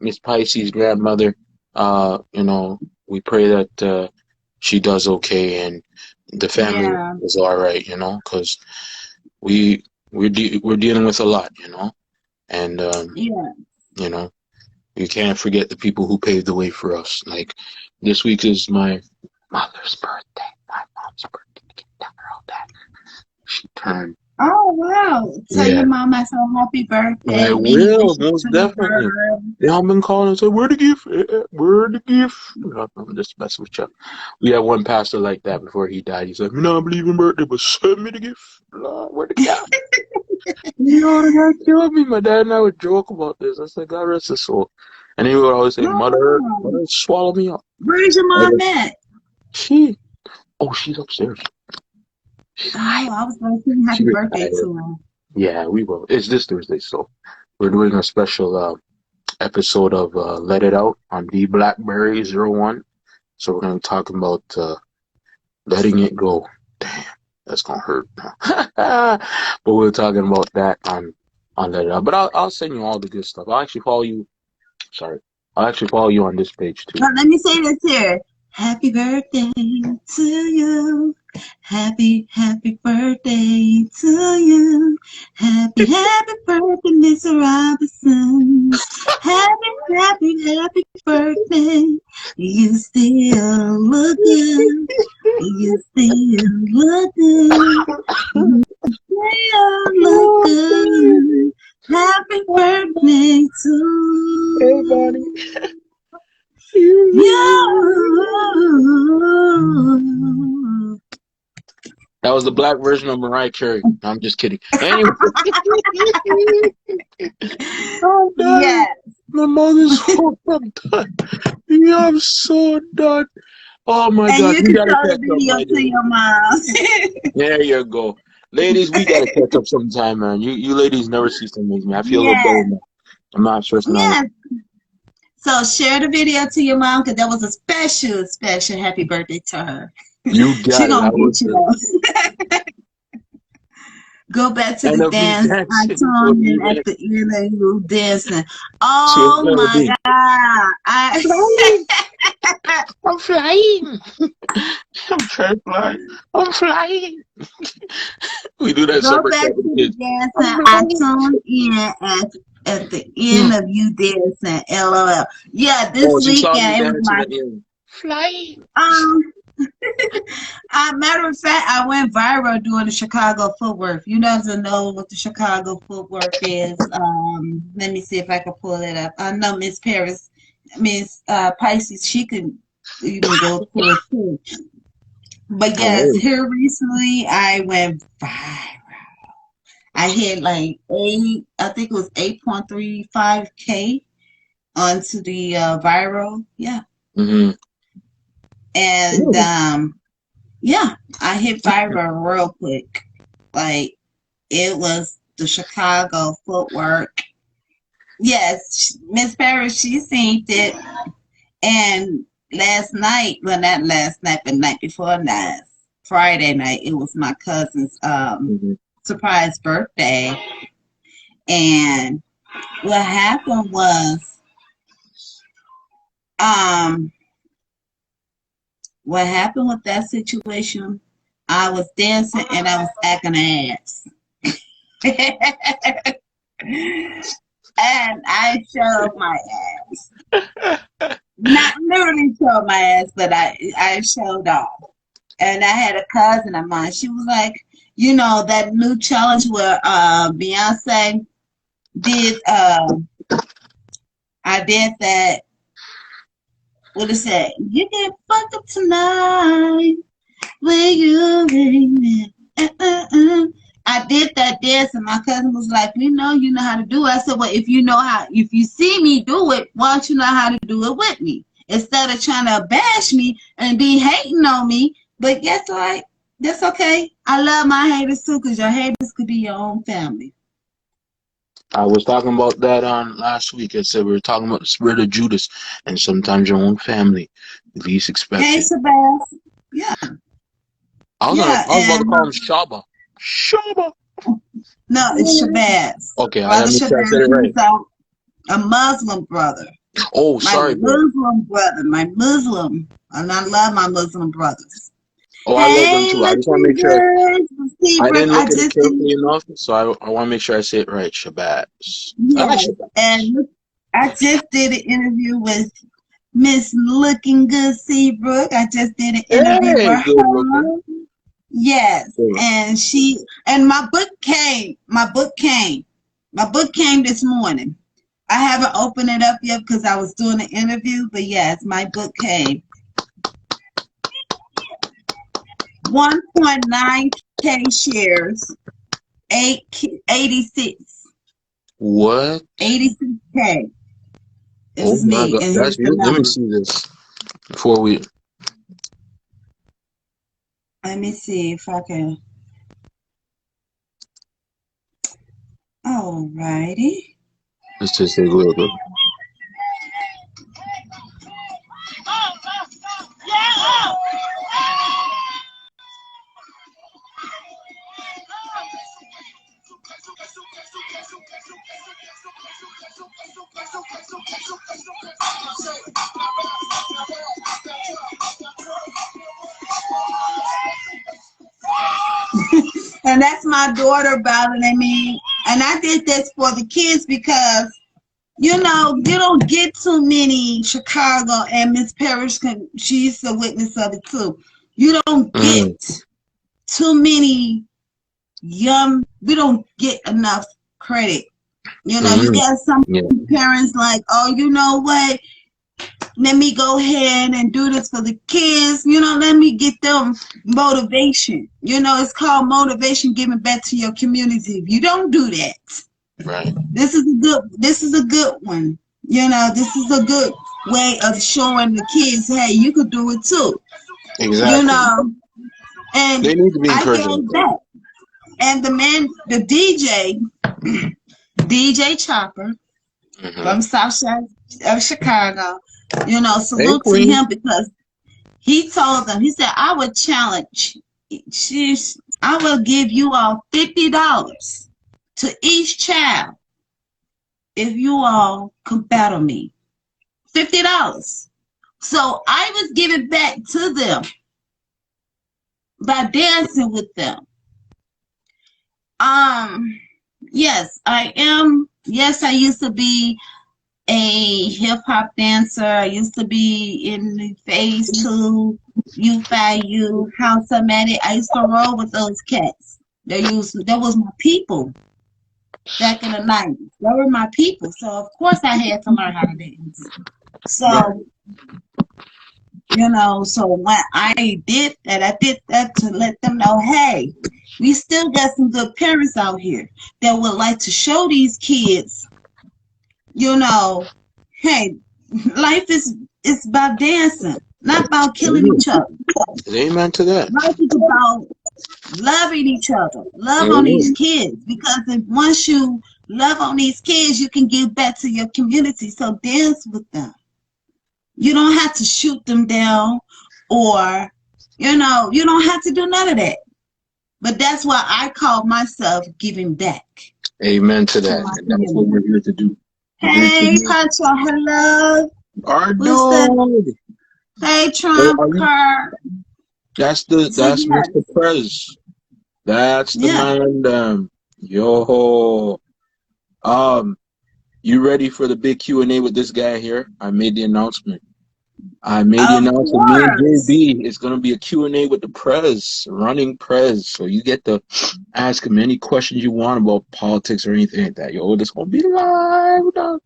Miss Pisces' grandmother. You know, we pray that she does okay and the family Yeah. is all right. You know, because we're dealing with a lot. You know, and Yeah. you know, you can't forget the people who paved the way for us. Like this week is my mother's birthday. My mom's birthday. Tell her all that. She turned. Oh wow. Tell Yeah, your mom I said happy I birthday. Many will wishes most to definitely. her. They all been calling and said, "Where the gift? Where the gift?" No, I'm just messing with you. We had one pastor like that before he died. He said, "Me not believe in birthday, but send me the gift. Lord, where the gift?" You know, the guy killed me. My dad and I would joke about this. I said, "God rest his soul," and he would always say, "Mother, Oh, mother, swallow me up." where's your I mom go, at? she, oh, she's upstairs. She's high. Oh, I was going to sing She happy birthday retired. to her. Yeah, we will. It's this Thursday, so we're doing a special episode of Let It Out on the Blackberry 01. So we're going to talk about letting it go. Damn, that's gonna hurt. But we're talking about that on Let It Out. But I'll send you all the good stuff. I'll actually follow you. Sorry, I'll actually follow you on this page too. But let me say this here. Happy birthday to you. Happy birthday to you. Happy birthday, Mr. Robinson. Happy birthday. You still look good. You still look good. You still look good. Happy birthday Hey, buddy. to you. That was the black version of Mariah Carey. No, I'm just kidding. Anyway, I'm done. Yes. My mother's full. I'm done. Yeah, I'm so done. Oh my And God, you we can gotta show the catch up, video my to dear. your mom. There you go. Ladies, we gotta catch up sometime, man. You ladies never cease to amaze me. I feel a little better Yes. now. I'm not stressing out. Yes. So share the video to your mom because that was a special happy birthday to her. You She got it. I gonna was get you though. Go back to and the of me dance I dancing for tuned me in at that the end of you dancing. she's Oh gonna my be God. I flying. I'm flying. I'm trying to fly. I'm flying. We do that Go summer back camp with to the the kids. I'm dancing I flying. tuned in at the end of you dancing. LOL. Yeah, this Oh, she saw me weekend it was dancing my at the end. Flying. um matter of fact, I went viral doing the Chicago footwork. You guys know what the Chicago footwork is. Let me see if I can pull it up. I know Miss Pisces, she can even go pull it too. But yes, Oh, here recently I went viral. I hit like I think it was 8.35K onto the viral. Yeah. mm-hmm. And yeah, I hit viral real quick. Like it was the Chicago footwork. Yes, Miss Paris, she seen it. And last night, well, not last night, but night before last, Friday night, it was my cousin's surprise birthday. And what happened was, what happened with that situation, I was dancing and I was acting ass. And I showed my ass. Not literally showed my ass, but I showed off. And I had a cousin of mine. She was like, you know, that new challenge where Beyonce did, I did that. What is that? You get fucked up tonight. Will you ring me? I did that dance, and my cousin was like, you know how to do it. I said, well, if you see me do it, why don't you know how to do it with me? Instead of trying to bash me and be hating on me. But guess what? That's okay. I love my haters too, because your haters could be your own family. I was talking about that on last week. I said we were talking about the spirit of Judas, and sometimes your own family, least expected. Hey, Sebastian. Yeah. I was about to call him Shaba. Shaba. No, it's Shabazz. Okay, I said it right. A Muslim brother. Oh, sorry, Muslim brother. My Muslim. And I love my Muslim brothers. Oh, I love them too. I just want to make sure. I didn't look at it carefully enough, so I want to make sure I say it right. Shabazz. Yeah, I like Shabazz. And I just did an interview with Miss Looking Good Seabrook. I just did an interview with her. Yes, and my book came this morning. I haven't opened it up yet because I was doing an interview, but yes, my book came. 1.9K shares, 86. What? 86K. It's me. That's you. Let me see this before we. Let me see if I can. Alrighty. Let's just take a little bit. And that's my daughter battling me. And I did this for the kids because, you know, you don't get too many Chicago, and Miss Parrish, she's a witness of it too. You don't get too many we don't get enough credit. You know, you got some parents like, oh, you know what? Let me go ahead and do this for the kids. You know, let me get them motivation. You know, it's called motivation, giving back to your community. If you don't do that, right? This is a good one. You know, this is a good way of showing the kids, hey, you could do it too. Exactly. You know, and they need to be encouraged. I gave that. And the DJ Chopper from South Side of Chicago, you know, salute to him because he told them, he said, I would challenge, I will give you all $50 to each child if you all can battle me. $50. So I was giving back to them by dancing with them. Yes, I am. Yes, I used to be a hip hop dancer. I used to be in the Phase 2, U5U, House of Magic. I used to roll with those cats. That was my people back in the 90s. They were my people. So of course I had to learn how to dance. So you know, so when I did that to let them know, hey, we still got some good parents out here that would like to show these kids, you know, hey, life is about dancing, not about killing each other. Amen to that. Life is about loving each other, love on these Amen. kids, because if once you love on these kids, you can give back to your community. So dance with them. You don't have to shoot them down, or you don't have to do none of that. But that's why I call myself giving back Amen to to that. my And that's what community. we're here to do. We're here to Hey, make Pancho, hello. our Who's that? dude. Hey, Hey, Trump are you? Car. That's So yes, Mr. Prez. That's the yeah. man. Yo. Um, you ready for the big Q&A with this guy here? I made the announcement. Of Me and course. JB, it's gonna be a Q&A with the Prez, running Prez. So you get to ask him any questions you want about politics or anything like that. Yo, this gonna be live, dog.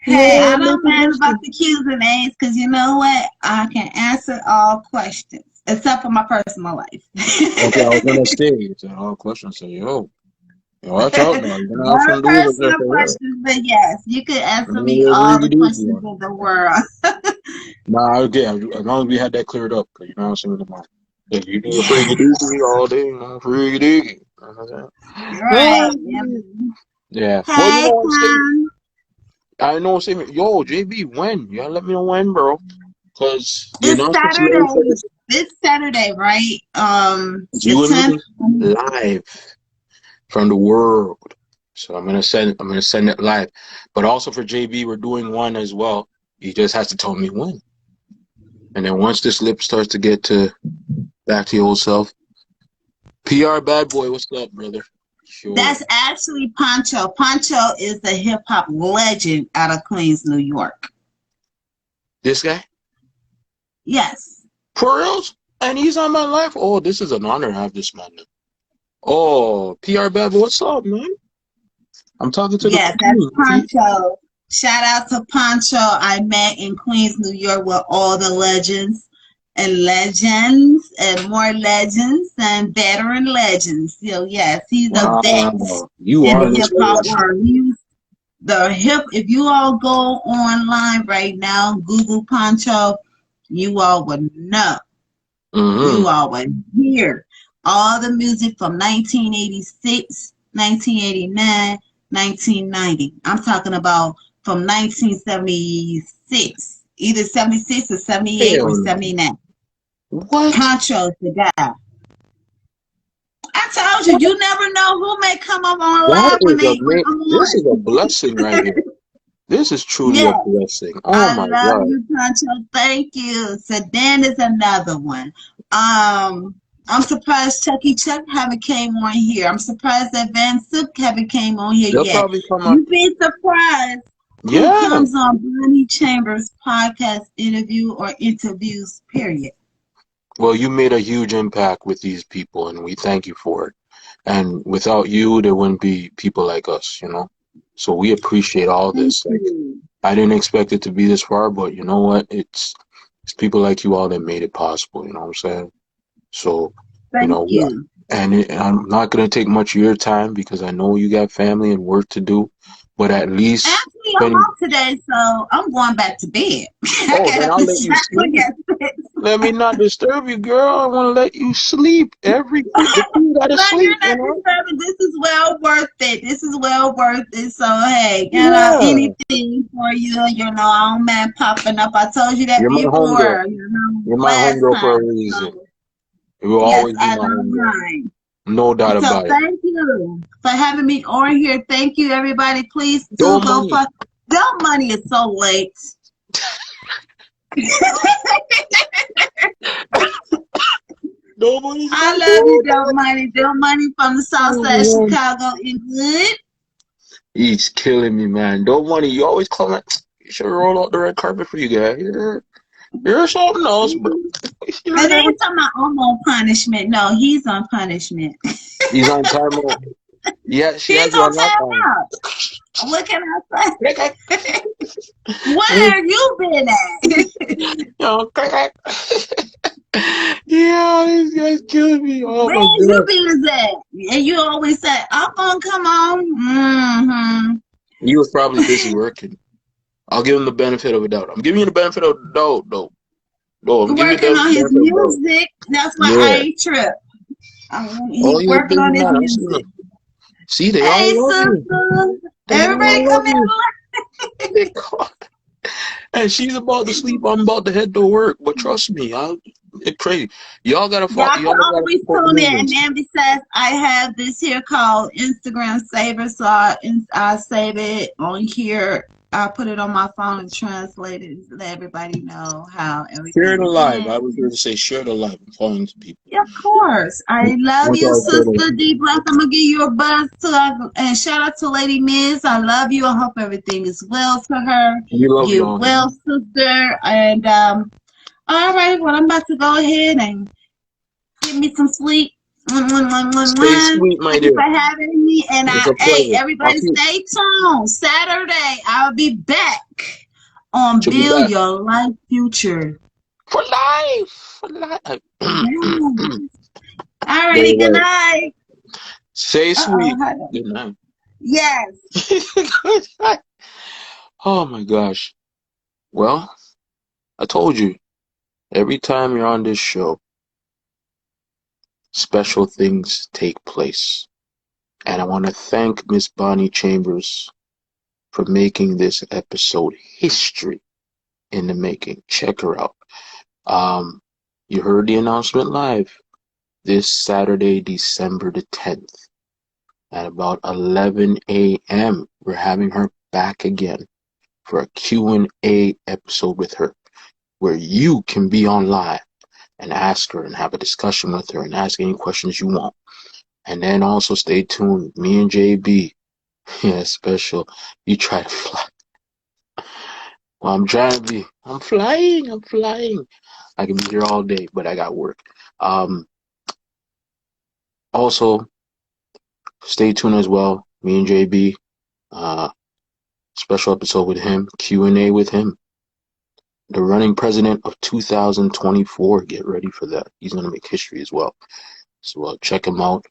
Hey, Yeah, I make don't it mind about listen. the Q's and A's, because you know what? I can answer all questions except for my personal life. Okay, I was gonna say, it's an all question. Say, yo, watch out now. You're gonna have No some dudes up there personal for real. questions, but yes, you can answer me Real all the freaky deaky questions one. in the world. Nah, okay, as long as we had that cleared up, 'cause you know what I'm saying with the mind. If you do a freaky Yeah, deaky all day, you know, freaky deaky. You know what I'm right. Yeah. saying? Yeah. Well, you know Hey, what I'm saying? Con. I know what I'm saying. Yo, JB, when? You gotta let me know when, bro. Because the It's announcement's made for Saturday. this. This Saturday, right? It's The you and 10th. me live from the world. So I'm gonna send it live. But also for JB, we're doing one as well. He just has to tell me when. And then once this lip starts to get to back to your old self, PR bad boy, what's up, brother? Sure. That's actually Pancho. Pancho is a hip hop legend out of Queens, New York. This guy? Yes. For reals? And he's on my life. Oh, this is an honor to have this man. Oh, PR bad boy, what's up, man? I'm talking to the Yes, that's queen. See? Pancho. Shout out to Pancho. I met in Queens, New York with all the legends and more legends and veteran legends. So yes, he's a vet Wow, you in are the hip Mr. hop Legend. world. He's the hip. If you all go online right now, Google Pancho, you all would know. You Mm-hmm. all would hear all the music from 1986, 1989, 1990. I'm talking about from 1976, either 76 or 78 or Hell no. 79. What? Poncho's the guy. I told you, you never know who may come up on That live when is a they great. come This is a on. blessing right here. This is truly a Yeah, blessing. Oh I my love God. you, Poncho. Thank you. Sedan is another one. I'm surprised Chucky Chuck haven't came on here. I'm surprised that Van Sook haven't came on here They'll yet. probably come on. You'd be surprised who Yeah. comes on Bonnie Chambers podcast interview or interviews, period. Well, you made a huge impact with these people, and we thank you for it. And without you, there wouldn't be people like us, you know? So we appreciate all Thank this. Like, you. I didn't expect it to be this far, but you know what? It's people like you all that made it possible, you know what I'm saying? So, you Thank know, you. and I'm not going to take much of your time because I know you got family and work to do, but at least Actually, I'm spend. off today, so I'm going back to bed. I Oh, got then up I'll and let you shower sleep. yesterday. Let me not disturb you, girl. I want to let you sleep. The queen got to But you're sleep, you not know? disturbing. This is well worth it. This is well worth it. So hey, Yeah. anything for you. I don't mind popping up. I told you that You're my homegirl. before. You're my Last homegirl for a time. reason. So You will yes, always be I my don't homegirl. mind. No doubt So about it. thank you for having me on here. Thank you, everybody. Please No do go money. for. Don't money is so late. Nobody's I gonna love you, do Don't Money. Don't Money from the South Side of it. Chicago is good. He's killing me, man. Don't money. You always call it. You should roll out the red carpet for you guys. You're something else, bro. And then you talking about I'm on punishment. No, he's on punishment. He's on time out. Yeah, she He's has you on on time lockdown. out. What can I say? Where have you been at? Yo, yeah, this guy's killing me. Oh Where my have you god. been at? And you always say, I'm gonna come on. Mm-hmm. He was probably busy working. I'll give him the benefit of a doubt. I'm giving you the benefit of the doubt, though. No, I'm giving you Working the on his benefit of the doubt. music. That's why I Yeah. ain't tripped. Oh, He's you're a working busy on his man. I see music. you. See, they Hey, all love you. sister. They Everybody all come love in. you. They call. And she's about to sleep. I'm about to head to work. But trust me, it's crazy. Y'all gotta follow. Y'all can Y'all gotta always support the tune in. And movements. then besides, I have this here called Instagram Saver, so I save it on here. I put it on my phone and translate it and let everybody know how Share the everything live. I went. was going to say share the live. I'm following the people. Yeah, of course. I love Once you, y'all share sister D Block. I'm gonna give you a buzz to and shout out to Lady Miz. I love you. I hope everything is well for her. we love Get y'all. well, sister. And all right, well I'm about to go ahead and get me some sleep. Stay sweet, my Thank you dear. for having me. And It's a hey, pleasure. I'll everybody keep. stay tuned. Saturday, I'll be back on She'll be Build back Your Life Future. for life. For life. Yeah. All righty, good Very night. Stay sweet. Uh-oh. Good night. Yes. Good night. Oh my gosh. Well, I told you, every time you're on this show, special things take place. And I want to thank Miss Bonnie Chambers for making this episode history in the making. Check her out. Um, you heard the announcement live this Saturday, December the 10th at about 11 a.m. We're having her back again for a Q&A episode with her where you can be on live and ask her and have a discussion with her and ask any questions you want. And then also stay tuned. Me and JB, yeah, special. You try to fly. Well, I'm trying to be. I'm flying. I'm flying. I can be here all day, but I got work. Um, Also, stay tuned as well. Me and JB, uh, special episode with him, Q&A with him. The running president of 2024. Get ready for that. He's gonna make history as well. So check him out.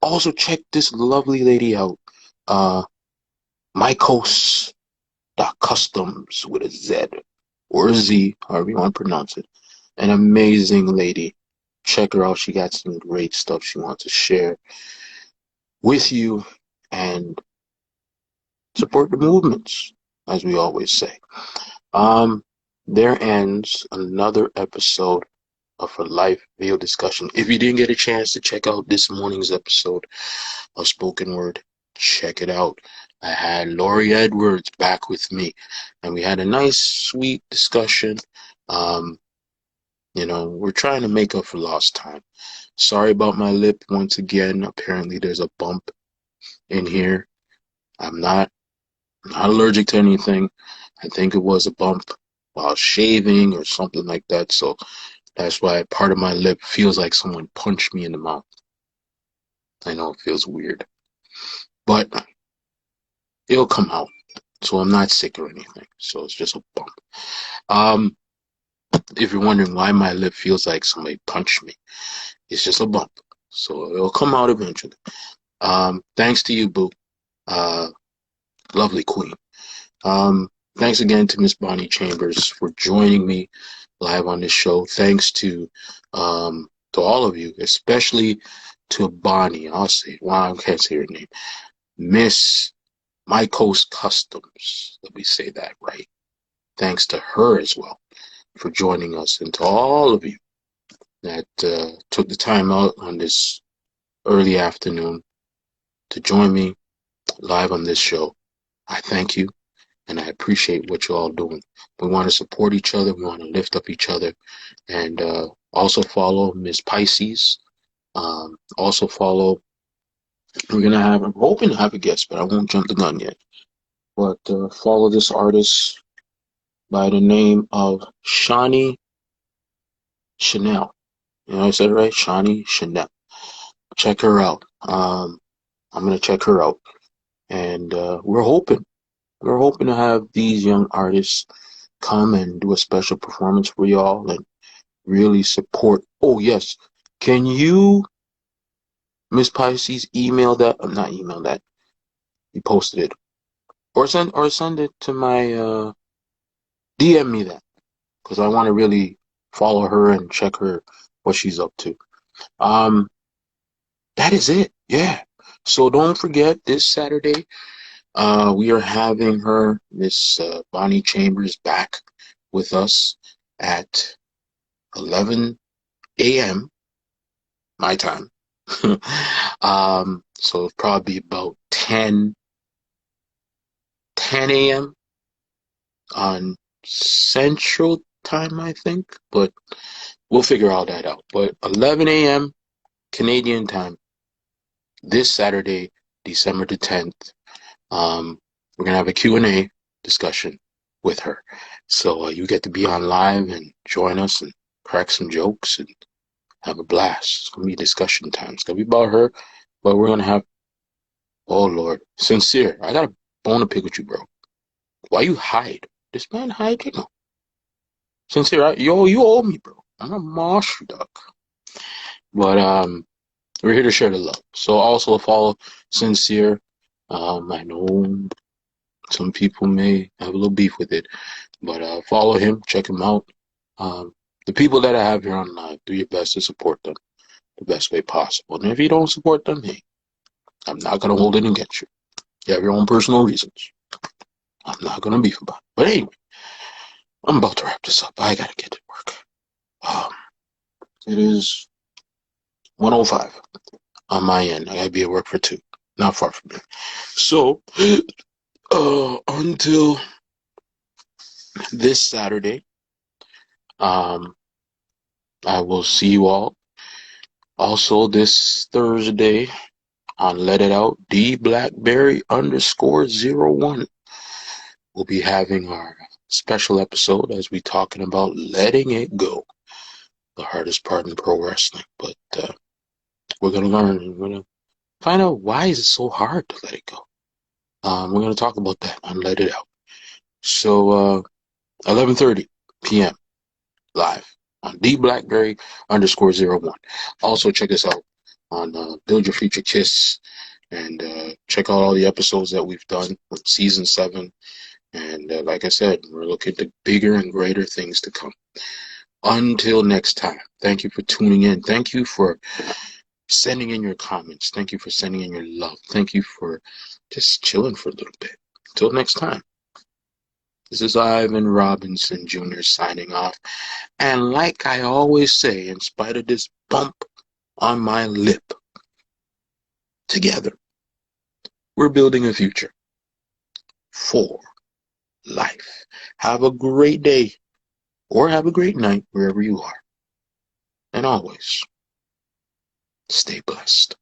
Also check this lovely lady out. Uh, Mycos.customs with a Z or a Z, however you want to pronounce it. An amazing lady. Check her out. She got some great stuff she wants to share with you and support the movements, as we always say. Um, there ends another episode of a life video discussion. If you didn't get a chance to check out this morning's episode of Spoken Word, check it out. I had Laurie Edwards back with me, and we had a nice, sweet discussion. Um, we're trying to make up for lost time. Sorry about my lip once again. Apparently, there's a bump in here. I'm not allergic to anything. I think it was a bump while shaving or something like that. So that's why part of my lip feels like someone punched me in the mouth. I know it feels weird, but it'll come out. So I'm not sick or anything. So it's just a bump. Um, if you're wondering why my lip feels like somebody punched me, it's just a bump. So it'll come out eventually. Thanks to you, Boo. Uh, Lovely queen. Thanks again to Miss Bonnie Chambers for joining me live on this show. Thanks to all of you, especially to Bonnie. I'll say, wow, I can't say her name. Miss Mycos Customs. Let me say that right. Thanks to her as well for joining us, and to all of you that took the time out on this early afternoon to join me live on this show. I thank you. And I appreciate what you're all doing. We want to support each other. We want to lift up each other. And also follow Miss Pisces. Also follow, I'm hoping to have a guest, but I won't jump the gun yet. But follow this artist by the name of Shani Chanel. You know, I said it right? Shani Chanel. Check her out. I'm going to check her out. And we're hoping to have these young artists come and do a special performance for y'all and really support. Oh yes, can you, Miss Pisces, email that? Not email that. You posted it, or send it to my DM me that, because I want to really follow her and check her what she's up to. Um, that is it. Yeah. So don't forget this Saturday, we are having her, Miss Bonnie Chambers, back with us at 11 a.m. my time. So it'll probably be about 10 a.m. on Central Time, I think, but we'll figure all that out. But 11 a.m. Canadian time this Saturday, December the 10th. We're gonna have a Q&A discussion with her. So you get to be on live and join us and crack some jokes and have a blast. It's gonna be discussion time. It's gonna be about her, but we're gonna have, oh Lord, Sincere. I got a bone to pick with you, bro. Why you hide? This man hide, you know. Sincere, you owe me, bro. I'm a marsh duck. But we're here to share the love. So also follow Sincere. I know some people may have a little beef with it, but follow him, check him out. The people that I have here on live, do your best to support them the best way possible. And if you don't support them, hey, I'm not gonna hold it against you. You have your own personal reasons. I'm not gonna beef about it. But anyway, I'm about to wrap this up. I gotta get to work. Um, it is 1:05 on my end. I gotta be at work for 2. Not far from me. So, until this Saturday, um, I will see you all. Also, this Thursday on Let It Out, D Blackberry _01. We'll be having our special episode as we talking about letting it go, the hardest part in pro wrestling. But we're gonna learn. We're gonna find out why is it so hard to let it go. We're gonna talk about that on Let It Out. So 11:30 p.m. live on D Blackberry _01. Also check us out on Build Your Future Kiss and check out all the episodes that we've done with season 7. And like I said, we're looking to bigger and greater things to come. Until next time, thank you for tuning in. Thank you for sending in your comments. Thank you for sending in your love. Thank you for just chilling for a little bit. Until next time, this is Ivan Robinson Jr. signing off. And like I always say, in spite of this bump on my lip, together, we're building a future for life. Have a great day or have a great night wherever you are. And always stay blessed.